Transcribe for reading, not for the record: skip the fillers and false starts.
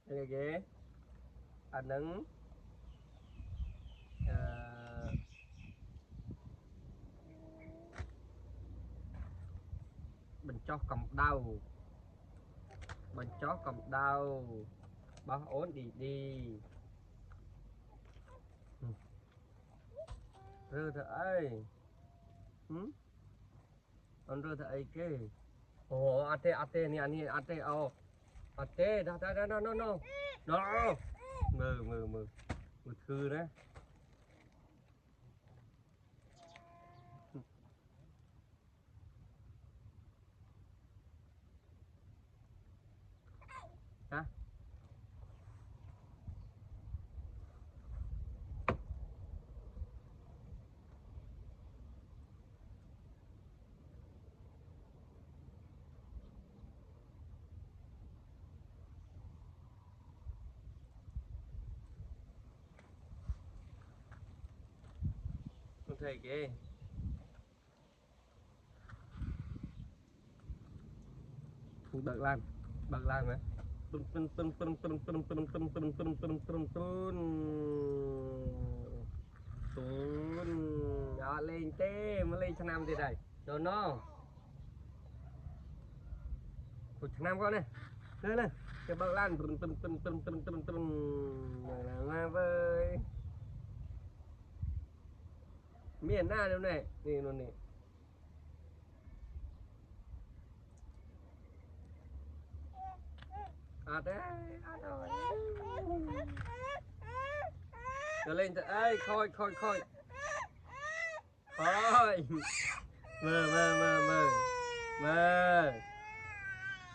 Đây ghế anh nâng mình cho cầm đau mình cho cầm đau bác ổn đi rơ thợ ơi con rơ thợ ấy kê ồ ate ni ani ate ô ate đó nó mờ thư đấy hả con thầy kê bật lan mà tun đó lên tê mới lên tháng 5 thì đây rồi nó của tháng 5 con này lên cái bật lan là với miền na đâu này đi luôn này đấy rồi lên ơi khôi thôi mơ